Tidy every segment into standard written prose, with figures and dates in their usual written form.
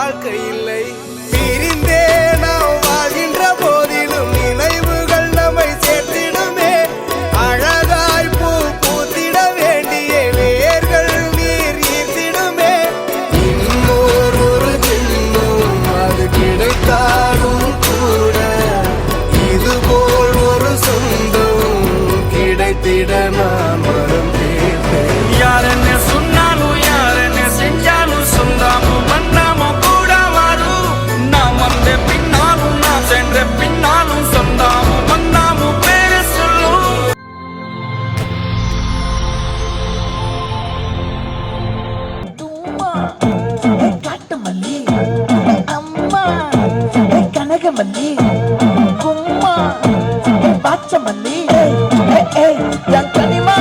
வாழ்க்கை இல்லை. பிரிந்தே நாம் வாழ்கின்ற போதிலும் நினைவுகள் நம்மை சேர்த்திடுமே. அழகாய் பூ பூத்திட வேண்டிய வேர்கள் நீர் ஈர்த்திடுமே. இன்னொரு ஜென்மம் அது கிடைத்தாலும் கூட இதுபோல் ஒரு சொந்தம் கிடைத்திட நான் வரம் கேட்டேன். யார் என்ன சொன்னாலும் யார் என்ன செஞ்சாலும் சொந்தாமும் மண்ணாமும் கூட வரும். நாம் வந்த பின்னாலும் நாம் சென்ற பின்னாலும் சொந்தாமும் மண்ணாமும் பேர சொல்லும். காட்டுமல்லி அம்மா கனகமல்லி கும்மா பாச்சமல்லி என் கனிமா.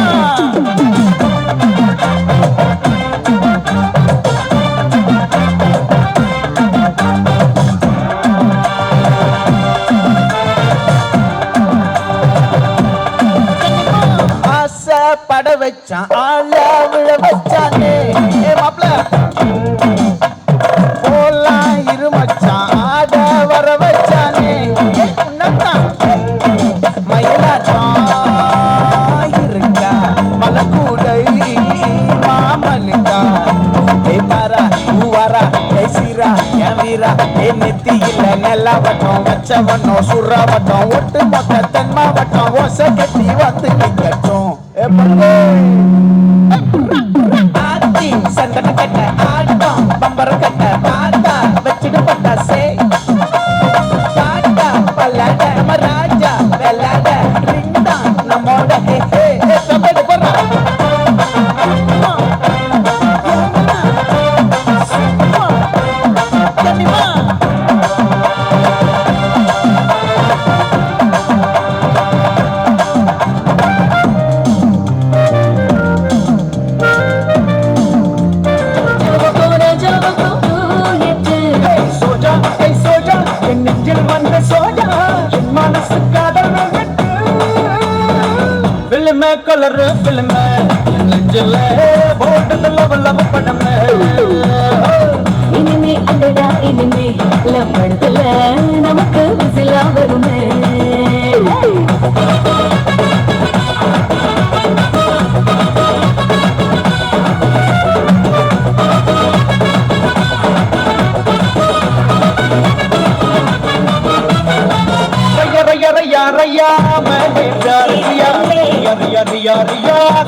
பட வச்சான் ஆள விழ வச்சானே மாப்ள போலாம் இருமச்சான் ஆட வர வச்சானே மயிலாட்டம் இருக்கா மலக்கூடை மாமலிங்கா பாரா ஊவாரா சீரா என் வீரா நெத்தியில நெல்லாவட்டம் வச்சவட்டம் சுறாவட்டம் ஒட்டு மொத்த தென் மாவட்டம் ஓசை கட்டி வந்து நிக்கட்டும். ஆத்தி சந்தன கட்ட ஆட்டம் பம்பர கட்ட பாட்டா வச்சிடு பட்டா சே பாட்டா பல்லாட நம்ம ராஜா வெள்ளாட ரிண்டா நம்மோட ஹே ஹே சம்படு போறா. கலர் பிலிம நெஞ்சில போட்டது லவ் லவ் படம். இனிமே அடடா இனிமே லவ் படத்துல நமக்கு விசிலா வருமே.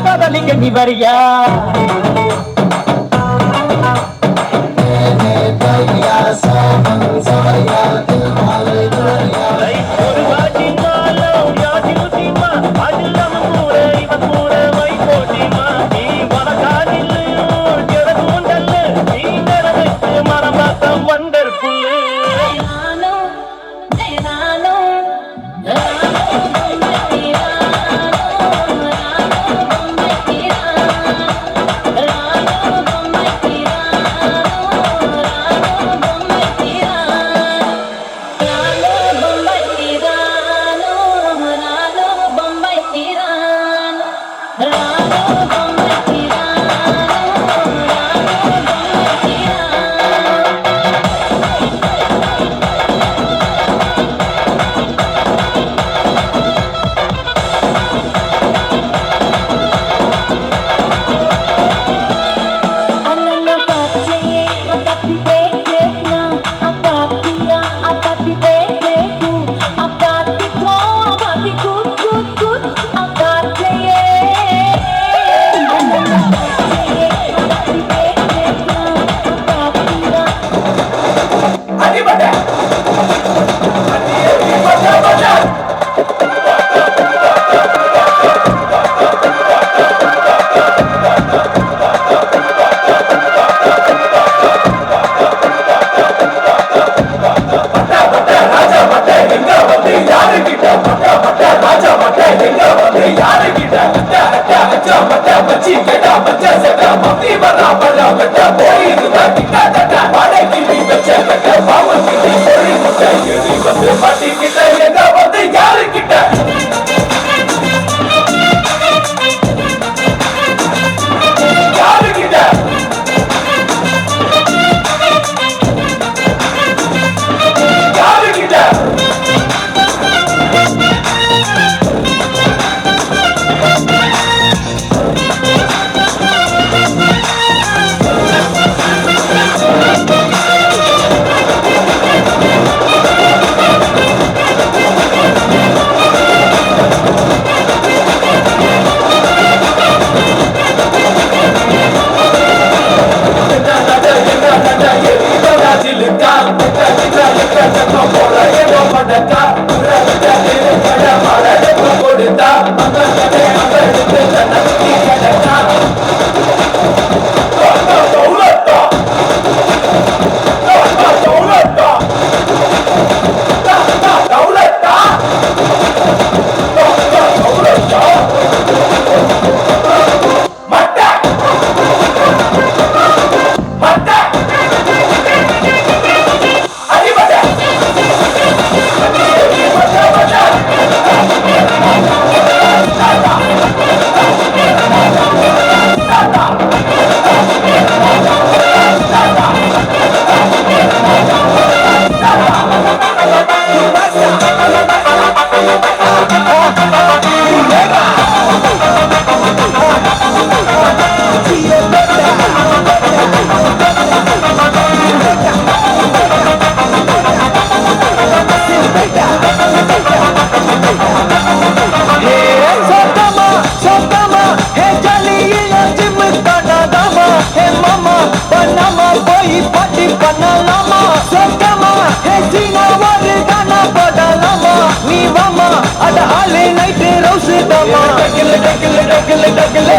கதலிங்க நீ வரியா ஒரு வாட்டி நாளும் யாட்டி ஊத்திமா அதில்லாம கூட இவன் கூட வை போட்டிமா. நீ வனக்காதில் கிடக்குண்டல்ல நீ நடந்துக்கு மரமாக்கம் வண்டர்ஃபுல்.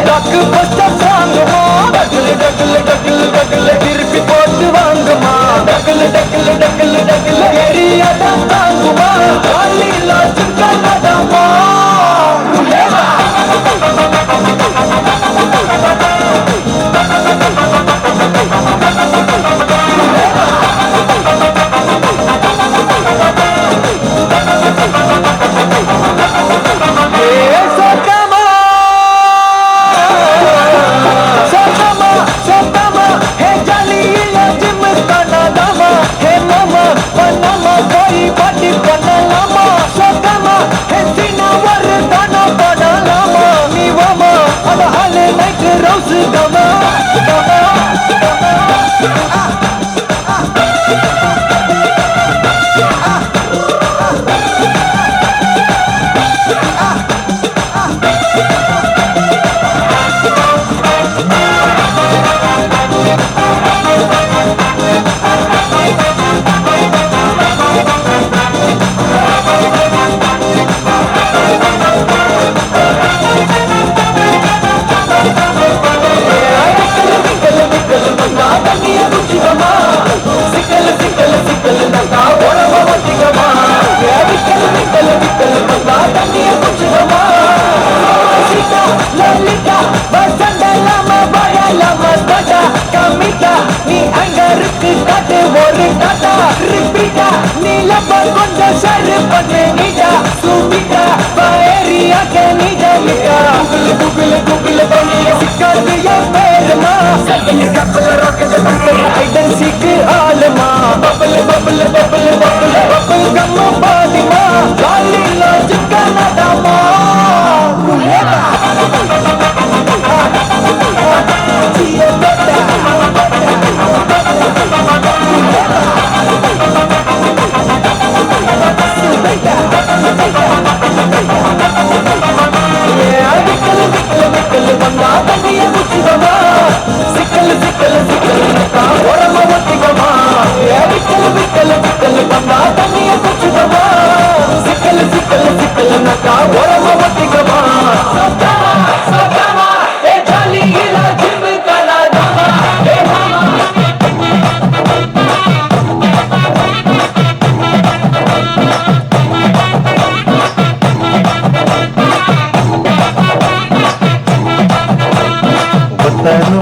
டக்கு பஸ்ட வாங்குமா டக்குல டக்குல டக்குல டக்குல திருப்பி போட்டு வாங்குமா டக்குல டக்குல டக்குல டக்குல எரியாதான் தாங்குமா காலில சிக்கனதாமா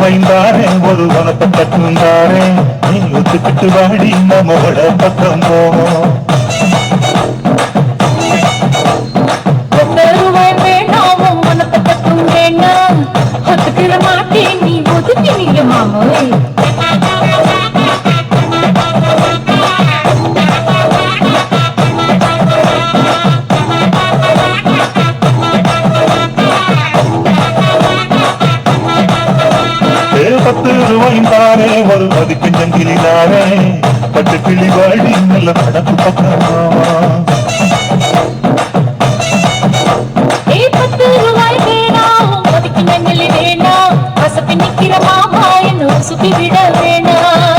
வைந்தாரே ஒரு வனத்தை கட்டுந்தாரே நீ ஒத்துக்கிட்டு வாடி நம்மோட பக்கம் போவோம் வேண்டாம் மனத்தை பற்றும் வேண்டாம் ஒத்துக்கிற மாட்டேன் நீ ஒதுக்கி நீங்க மாமோய் ரூபாய்ந்தாரே ஒரு மதிக்கு ஜங்கிலிதாரே பட்டு கிளி வாடி நல்ல நடப்பு பக்கமா 10 ரூபாய் வேணாம் ஒதுக்கி ஜங்கிலி வேணாம் பசப்பி நிக்கிற மாமா என்ன சுத்தி விட வேணாம்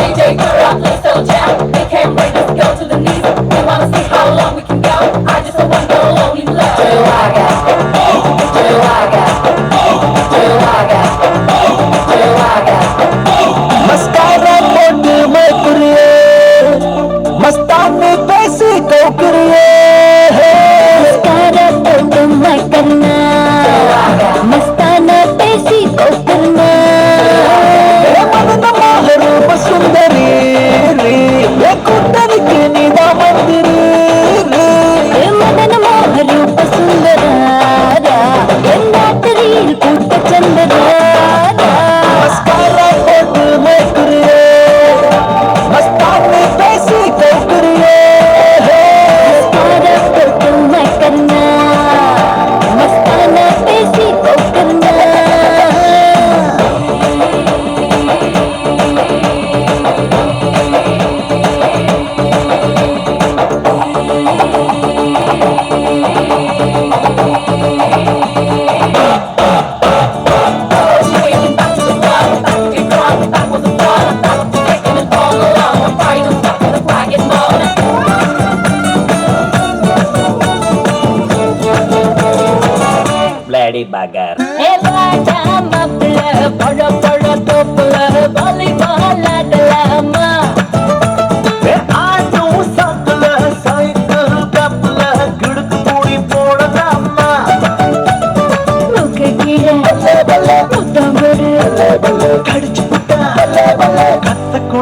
DJ,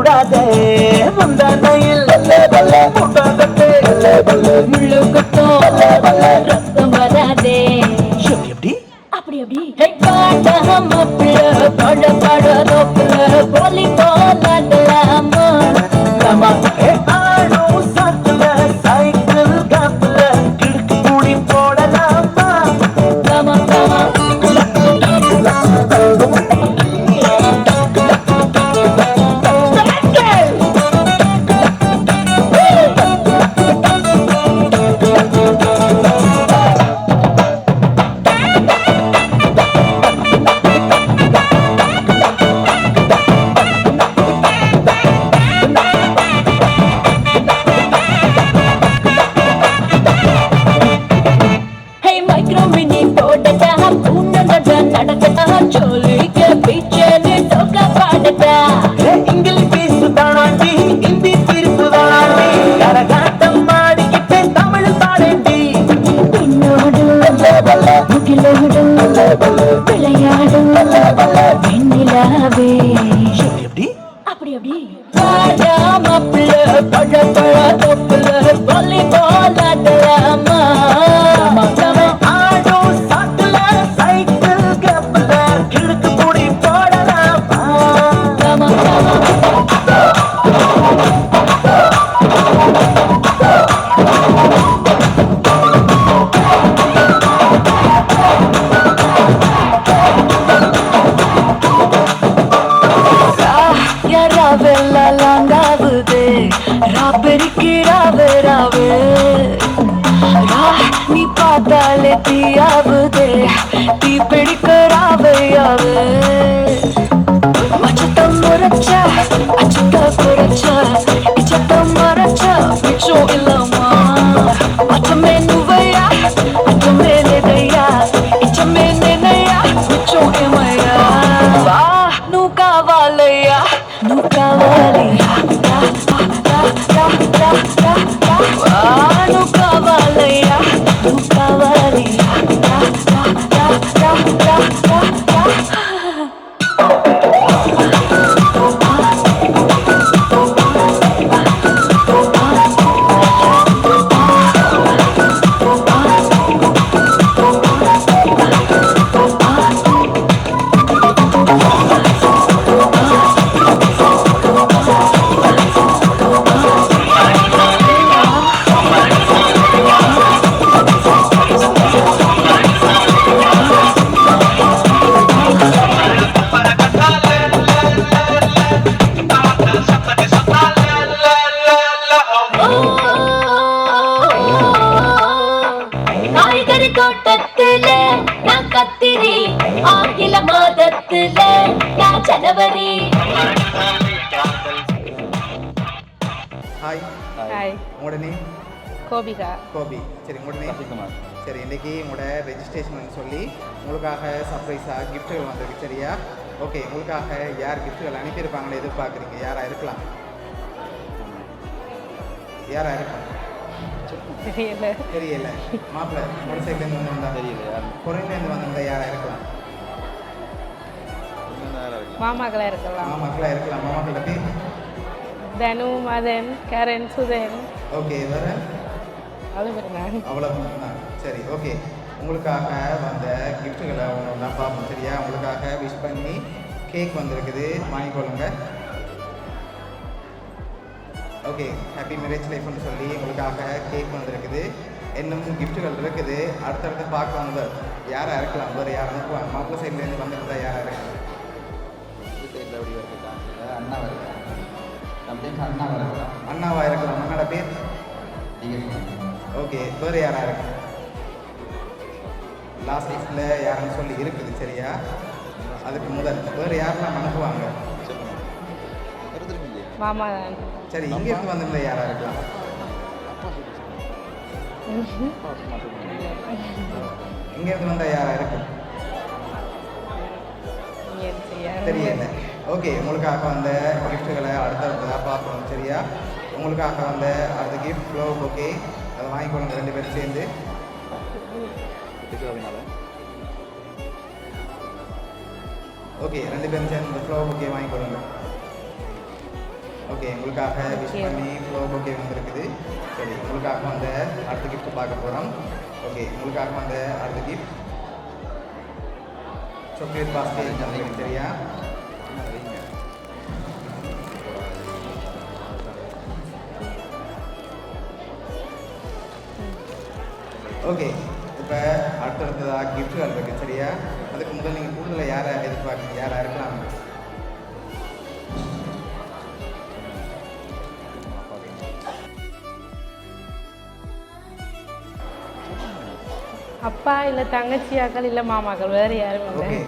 கூடாதே முந்தானையில் முட்டாதே முள்ளு குத்தும் ரத்தம் வராதே எப்படி அப்படி அப்படி பாட மாப்பிள்ள பாட பாட தோப்புல போலி போலாடலாமா ஆடும் சாத்துல சைக்கிள் காப்புல கிழக்கு கூடி போடலாமா கமா கமா அப்படி அப்படி பாட மாப்பிள்ள பழ பழ தோப்புல போலி போலாடலாமா ஆடும் சாத்துல சைக்கிள் காப்புல கிழக்கு கூடி போடலாமா கமா கமா லாங்காவுதே ராபெரிக்கு ராவே ராவே நீ பார்த்தாலே தீயாவுதே தீ பிடிக்க ராவையாவே அச்சத்தம் முறைச்சா அச்சத்த குறைச்சா இச்சத்தம் மறைச்சா மிச்சம் இல்லம்மா அச்சமே நுவையா அச்சமே நெதையா இச்சமே நெனையா மிச்சம் ஏமையா வா நூ காவாலையா நூ காவாலையா நூ காவாலையா நூ காவாலையா காய்கறி தோட்டத்துல நான் கத்திரி ஆங்கில மாதத்துல நான் ஜனவரி ஹாய் ஹாய் உங்களோட நேம் கோபிகா கோபி. சரி உங்களோட நேம் சரி இன்றைக்கி உங்களோட ரெஜிஸ்ட்ரேஷன் சொல்லி உங்களுக்காக சர்ப்ரைஸாக கிஃப்ட்டுகள் வந்திருக்கு சரியா? ஓகே உங்களுக்காக யார் கிஃப்ட்டுகள் அனுப்பியிருப்பாங்கன்னு எதிர்பார்க்குறீங்க? யாராக இருக்கலாம்? யாராக இருக்கலாம்? தெரியல தெரியல. மாப்பிள்ளை மோட்டர் சைக்கிள்லேருந்து வந்திருந்தா தெரியல. குறையிலேருந்து வந்திருந்தா யாராக இருக்கலாம்? மாமாக்களா இருக்கலாம். மாமாக்களாக இருக்கலாம். மாமாக்கள பேர்? தனு, மதன், கரண், சுதன். ஓகே வேறு? அது நான் அவ்வளோ தான். சரி ஓகே உங்களுக்காக வந்த கிஃப்ட்டுகளை ஒன்று பார்ப்போம் சரியா? உங்களுக்காக விஷ் பண்ணி கேக் வந்திருக்குது, வாங்கிக்கொள்ளுங்க. ஓகே ஹாப்பி மேரேஜ் லைஃப்னு சொல்லி உங்களுக்காக கேக் வந்திருக்குது. இன்னும் கிஃப்ட்டுகள் இருக்குது. அடுத்தடுத்து பார்க்கலாம். யாராக இருக்கலாம்? வேறு யார் அனுப்புவாங்க? மாப்பிள்ளை சைட்லேருந்து வந்துருந்தா யாராக இருக்கலாம்? அண்ணாவா இருக்கலாம். அண்ணாட பேர்? ஓகே வேறு யாராக இருக்கலாம்? லாஸ்ட் லைஃப்பில் யாருன்னு சொல்லி இருக்குது சரியா? அதுக்கு முதல் வேறு யாரெல்லாம் அனுப்புவாங்க? மாமா தான். சரி இங்கேருந்து வந்திருந்தா யாராக இருக்கலாம்? இங்கேருந்து வந்தால் யாராக இருக்கும்? தெரியல. ஓகே உங்களுக்காக வந்த கிஃப்ட்டுகளை அடுத்தடுத்ததாக பார்க்கணும் சரியா? உங்களுக்காக வந்த அடுத்த கிஃப்ட் ஃப்ளோ ஓகே அதை வாங்கிக்கொள்ளுங்க ரெண்டு பேரும் சேர்ந்து. ஓகே ரெண்டு பேரும் சேர்ந்து இந்த ஃப்ளோ ஓகே வாங்கிக்கொள்ளுங்க. ஓகே உங்களுக்காக விஷ் பண்ணி ஃப்ளோ ஓகே வந்திருக்குது. சரி உங்களுக்காக அந்த அடுத்த கிஃப்ட் பார்க்க போகிறோம். ஓகே உங்களுக்காக அந்த அடுத்த கிஃப்ட் சாக்லேட் பாஸ்கெட் வந்திருக்கு. சரியா? ஓகே இப்போ அடுத்தடுத்ததாக கிஃப்ட்கள் இருக்குது. சரியா? அதுக்கு முதல் நீங்கள் கூடுதல் யாரை எதிர்பார்க்குறீங்க? யாராக இருக்கலாம்? அப்பா இல்லை தங்கச்சி அக்கள் இல்லை மாமாக்கள் வேறு யாரும் இல்லை. ஓகே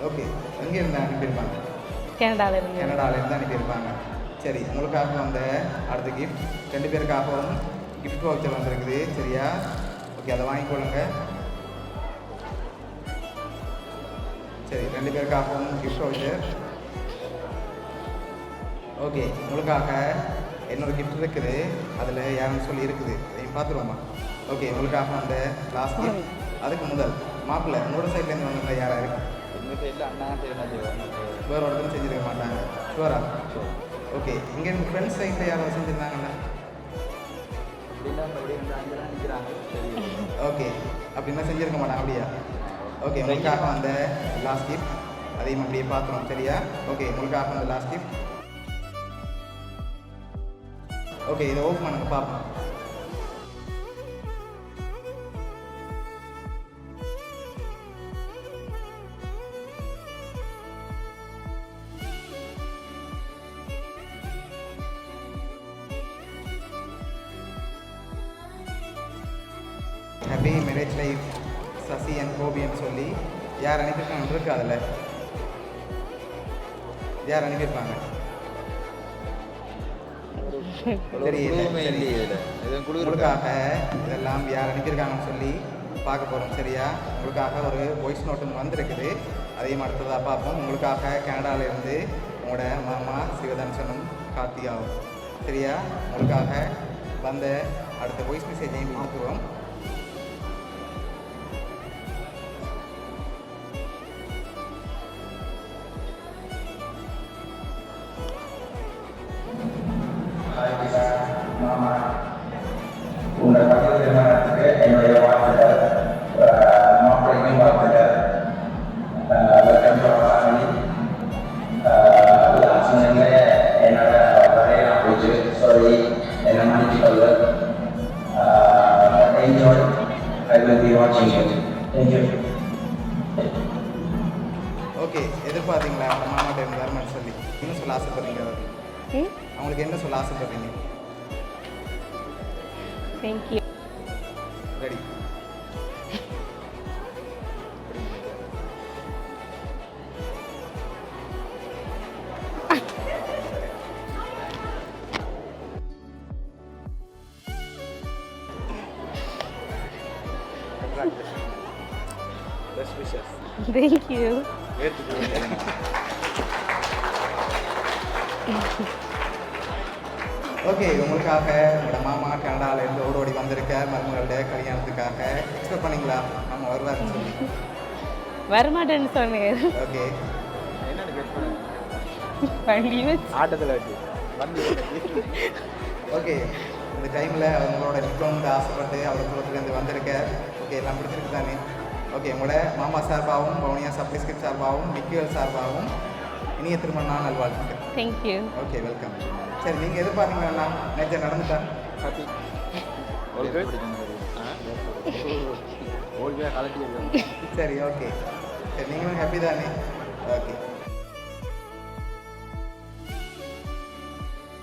ஓகே எங்கே இருந்து அனுப்பியிருப்பாங்க? கனடாவில் இருந்து. கனடாவிலேருந்து அனுப்பியிருப்பாங்க. சரி உங்களுக்காக வந்த அடுத்த கிஃப்ட் 2 பேருக்காகவும் கிஃப்ட் வவுச்சர் வந்திருக்குது. சரியா? ஓகே அதை வாங்கிக்கொள்ளுங்க. சரி 2 பேருக்காகவும் கிஃப்ட் வவுச்சர். ஓகே உங்களுக்காக இன்னொரு கிஃப்ட் இருக்குது. அதில் யாருன்னு சொல்லி இருக்குது, நீங்கள் பார்த்துருவோமா? ஓகே உங்களுக்காக அந்த லாஸ்ட் கிஃப்ட். அதுக்கு முதல் மாப்பிள்ளை உங்களோட சைட்லேருந்து வந்திருந்தா யாராக இருக்கு? எங்கள் சைடில் அண்ணா வேறு ஒருத்தரும் செஞ்சுருக்க மாட்டாங்க. ஷுவரா? ஓகே இங்கே எங்கள் ஃப்ரெண்ட்ஸ் சைடில் யாராவது செஞ்சுருந்தாங்கண்ணா? அப்படின்னா மறுபடியும் வந்து அங்கே தான் நிற்கிறாங்க. சரி ஓகே அப்படின்னா செஞ்சுருக்க மாட்டாங்க. அப்படியா? ஓகே உங்களுக்காக அந்த லாஸ்ட் கிஃப்ட் அதையும் அப்படியே பார்த்துருவோம். சரியா? ஓகே உங்களுக்காக அந்த லாஸ்ட் கிஃப்ட். ஓகே இதை ஓப்பன் பண்ணுங்க பார்ப்போம். Happy marriage life Sasi and கோபின்னு சொல்லி யார் அனுப்பியிருக்காங்க இருக்கு? அதில் யார் அனுப்பியிருப்பாங்க? உங்களுக்காக இதெல்லாம் யார் அனுப்பியிருக்காங்கன்னு சொல்லி பார்க்க போகிறோம். சரியா? உங்களுக்காக ஒரு வாய்ஸ் நோட்டு வந்திருக்குது. அதையும் அடுத்ததாக பார்ப்போம். உங்களுக்காக கனடாவிலேருந்து உங்களோட மாமா சிவதர்சனும் கார்த்திகாவும். சரியா? உங்களுக்காக வந்த அடுத்த வாய்ஸ் மெசேஜையும் பார்க்குறோம். உங்கள் பக்கத்து திருமணத்துக்கு என்னுடைய வாழ்த்துக்கள். மாப்பிள்ளைக்கும் வாழ்த்துக்கள். Welcome to our family. Last மினிட்ல என்னோட வரையெல்லாம் போச்சு. சாரி, என்னை மன்னிச்சுக்கொள்ளு. என்ஜாய். ஐ வில் பி வாட்சிங் இட். தேங்க்யூ. ஓகே எதிர்பார்த்தீங்களா அந்த மாமாட்ட இருந்து வரணும்னு சொல்லி? என்ன சொல்ல ஆசைப்படுறீங்க? அவங்களுக்கு என்ன சொல்ல ஆசைப்படுறீங்க? Thank you. Ready? Best wishes. Thank you. Okay உங்களுக்காக உங்களோட மாமா கனடாவிலேருந்து ஓடோடி வந்திருக்க மருமகளோட கல்யாணத்துக்காக எக்ஸ்பெக்ட் பண்ணீங்களா மாமா வருவாருன்னு சொல்லி? வரமாட்டேன்னு சொன்னேன். ஓகே என்னென்னு கெட் பண்ண வண்டி வச்சு ஆட்டத்தில் வச்சு வந்து ஓகே இந்த டைமில் அவங்களோட நிற்கணும்னு ஆசைப்பட்டு அவர் குளத்துலேருந்து வந்திருக்க. ஓகே எல்லாம் பிடிச்சிருக்கு தானே? ஓகே உங்களோட மாமா சார்பாகவும் பவுனியா சப்ளிஸ்கிரிப்ட் சார்பாகவும் நிக்கியல் சார்பாகவும் இனிய திருமண நாள் நல்வாழ்த்துக்கள். தேங்க்யூ. Okay welcome. சரி நீங்கள் எதிர்பார்த்தீங்கன்னா நேற்று நடந்துட்டா? ஹாப்பி ஓல்வே கலட்டி சரி ஓகே சரி நீங்களும் ஹாப்பி தானே? ஓகே